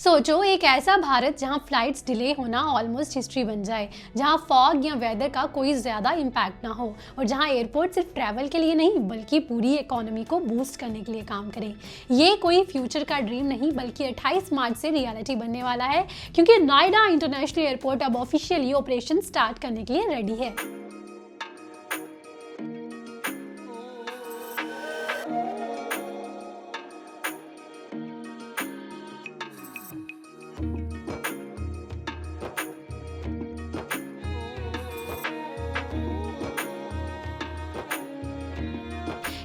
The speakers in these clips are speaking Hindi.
सोचो एक ऐसा भारत जहां फ्लाइट्स डिले होना ऑलमोस्ट हिस्ट्री बन जाए, जहां फॉग या वेदर का कोई ज्यादा इम्पैक्ट ना हो और जहां एयरपोर्ट सिर्फ ट्रैवल के लिए नहीं बल्कि पूरी इकोनॉमी को बूस्ट करने के लिए काम करे। ये कोई फ्यूचर का ड्रीम नहीं बल्कि 28 मार्च से रियलिटी बनने वाला है, क्योंकि नोएडा इंटरनेशनल एयरपोर्ट अब ऑफिशियली ऑपरेशन स्टार्ट करने के लिए रेडी है।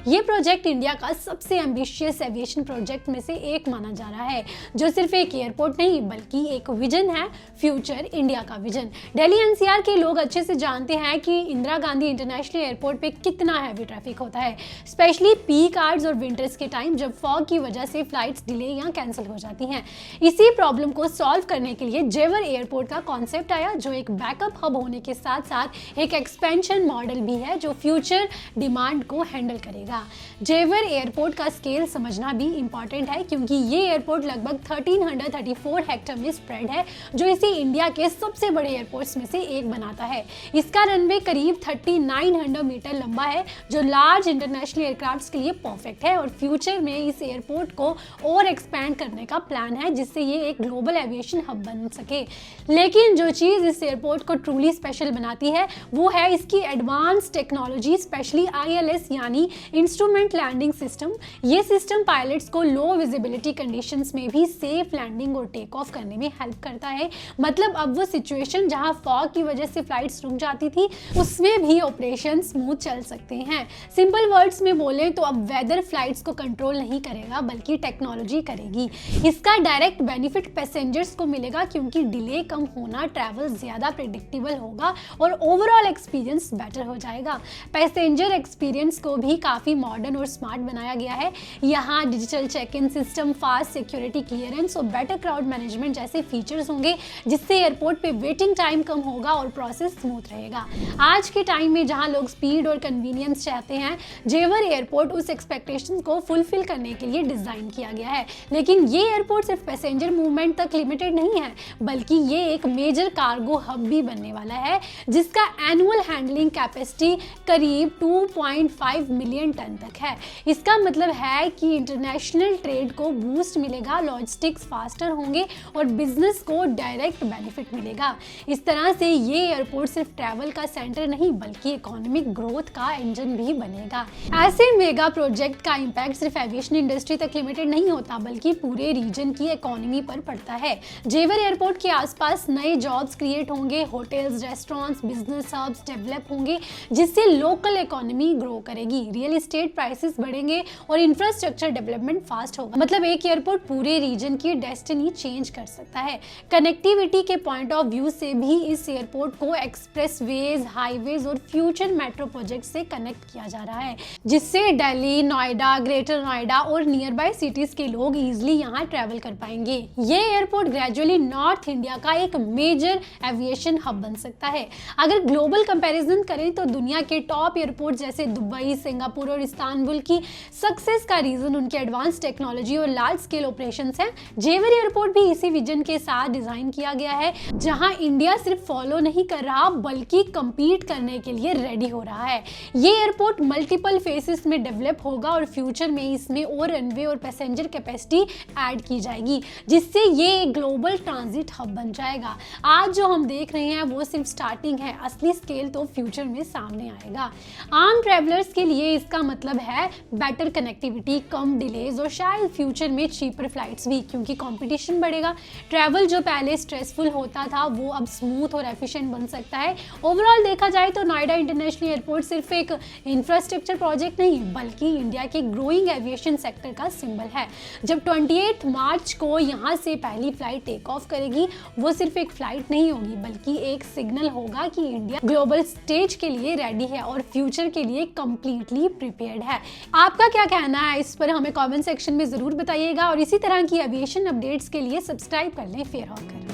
ये प्रोजेक्ट इंडिया का सबसे एम्बिशियस एविएशन प्रोजेक्ट में से एक माना जा रहा है, जो सिर्फ एक एयरपोर्ट नहीं बल्कि एक विजन है, फ्यूचर इंडिया का विजन। दिल्ली एनसीआर के लोग अच्छे से जानते हैं कि इंदिरा गांधी इंटरनेशनल एयरपोर्ट पे कितना हैवी ट्रैफिक होता है, स्पेशली पीक आवर्स और विंटर्स के टाइम जब फॉग की वजह से फ्लाइट्स डिले या कैंसिल हो जाती हैं। इसी प्रॉब्लम को सॉल्व करने के लिए जेवर एयरपोर्ट का कॉन्सेप्ट आया, जो एक बैकअप हब होने के साथ साथ एक एक्सपेंशन मॉडल भी है जो फ्यूचर डिमांड को हैंडल करेगा। जेवर एयरपोर्ट का स्केल समझना भी इंपॉर्टेंट है, क्योंकि ये एयरपोर्ट लगभग 1334 हेक्टर में स्प्रेड है, जो इसे इंडिया के सबसे बड़े एयरपोर्ट्स में से एक बनाता है। इसका रनवे करीब 3900 मीटर लंबा है, जो लार्ज इंटरनेशनल एयरक्राफ्ट्स के लिए परफेक्ट है और फ्यूचर में इस एयरपोर्ट को और एक्सपैंड करने का प्लान है, जिससे ये एक ग्लोबल एविएशन हब बन सके। लेकिन जो चीज़ इस एयरपोर्ट को ट्रूली स्पेशल बनाती है वो है इसकी एडवांस टेक्नोलॉजी, स्पेशली ILS यानी इंस्ट्रूमेंट लैंडिंग सिस्टम। ये सिस्टम पायलट्स को लो विजिबिलिटी कंडीशंस में भी सेफ लैंडिंग और टेक ऑफ करने में हेल्प करता है। मतलब अब वो सिचुएशन जहां फॉग की वजह से फ्लाइट्स रुक जाती थी, उसमें भी ऑपरेशन स्मूथ चल सकते हैं। सिंपल वर्ड्स में बोले तो अब वेदर फ्लाइट्स को कंट्रोल नहीं करेगा बल्कि टेक्नोलॉजी करेगी। इसका डायरेक्ट बेनिफिट पैसेंजर्स को मिलेगा, क्योंकि डिले कम होना, ट्रैवल ज्यादा प्रेडिक्टेबल होगा और ओवरऑल एक्सपीरियंस बेटर हो जाएगा। पैसेंजर एक्सपीरियंस को भी काफी मॉडर्न और स्मार्ट बनाया गया है। यहाँ digital check in system, fast security clearance और बेटर क्राउड मैनेजमेंट जैसे फीचर्स होंगे, जिससे एयरपोर्ट पे वेटिंग टाइम कम होगा और प्रोसेस स्मूथ रहेगा। आज के टाइम में जहाँ लोग स्पीड और कन्वीनियंस चाहते हैं, जेवर एयरपोर्ट उस एक्सपेक्टेशंस को फुलफिल करने के लिए डिजाइन किया गया है। लेकिन ये एयरपोर्ट सिर्फ पैसेंजर मूवमेंट तक लिमिटेड नहीं है, बल्कि ये एक मेजर कार्गो हब भी बनने वाला है, जिसका एनुअल हैंडलिंग कैपेसिटी करीब 2.5 मिलियन टन तक है। इसका मतलब है कि इंटरनेशनल ट्रेड को बूस्ट मिलेगा, लॉजिस्टिक्स फास्टर होंगे और बिजनेस को डायरेक्ट बेनिफिट मिलेगा। इस तरह से ये एयरपोर्ट सिर्फ ट्रैवल का सेंटर नहीं बल्कि इकोनॉमिक ग्रोथ का इंजन भी बनेगा। ऐसे मेगा प्रोजेक्ट का इम्पैक्ट सिर्फ एविएशन इंडस्ट्री तक लिमिटेड नहीं होता बल्कि पूरे रीजन की इकोनॉमी पर पड़ता है। जेवर एयरपोर्ट के आसपास नए जॉब्स क्रिएट होंगे, hotels, restaurants, business hubs develop होंगे, जिससे लोकल इकोनॉमी ग्रो करेगी, रियल एस्टेट प्राइसेस बढ़ेंगे और इंफ्रास्ट्रक्चर डेवलपमेंट फास्ट होगा। मतलब एक एयरपोर्ट पूरे रीजन की डेस्टिनी चेंज कर सकता है। कनेक्टिविटी के पॉइंट ऑफ व्यू से भी इस एयरपोर्ट को एक्सप्रेसवेज, हाईवेज और फ्यूचर मेट्रो प्रोजेक्ट से कनेक्ट किया जा रहा है, जिससे दिल्ली, नोएडा, ग्रेटर नोएडा और नियर बाय सिटीज के लोग इजिली यहाँ ट्रैवल कर पाएंगे। ये एयरपोर्ट ग्रेजुअली नॉर्थ इंडिया का एक मेजर एविएशन हब बन सकता है। अगर ग्लोबल कंपैरिजन करें तो दुनिया के टॉप एयरपोर्ट जैसे दुबई, सिंगापुर और इस्तांबुल की सक्सेस का रीजन उनके एडवांस टेक्नोलॉजी और लार्ज स्केल ऑपरेशंस हैं। जेवर एयरपोर्ट भी इसी विजन के साथ डिजाइन किया गया है, जहां इंडिया सिर्फ फॉलो नहीं कर रहा बल्कि compete करने के लिए रेडी हो रहा है। ये एयरपोर्ट मल्टीपल फेसेस में डेवलप होगा और फ्यूचर में इसमें और रनवे और पैसेंजर कैपेसिटी ऐड की जाएगी, जिससे ये एक ग्लोबल ट्रांजिट हब बन जाएगा। आज जो हम देख रहे हैं वो सिर्फ स्टार्टिंग है, असली स्केल तो फ्यूचर में सामने आएगा। आम ट्रैवलर्स के लिए इसका मतलब है बेटर कनेक्टिविटी, कम डिलेज और शायद फ्यूचर में चीपर फ्लाइट्स भी, क्योंकि कंपटीशन बढ़ेगा। ट्रैवल जो पहले स्ट्रेसफुल होता था वो अब स्मूथ और एफिशिएंट बन सकता है। ओवरऑल देखा जाए तो नोएडा इंटरनेशनल एयरपोर्ट सिर्फ एक इंफ्रास्ट्रक्चर प्रोजेक्ट नहीं बल्कि इंडिया के ग्रोइंग एविएशन सेक्टर का सिंबल है। जब 28 मार्च को यहाँ से पहली फ्लाइट टेक ऑफ करेगी, वो सिर्फ एक फ्लाइट नहीं होगी बल्कि एक सिग्नल होगा कि इंडिया ग्लोबल स्टेज के लिए रेडी है और फ्यूचर के लिए कंप्लीटली प्रिपेयर्ड है। आपका क्या कहना है इस पर हमें कमेंट सेक्शन में जरूर बताइएगा और इसी तरह की एविएशन अपडेट्स के लिए सब्सक्राइब कर लें फेयर हॉकर।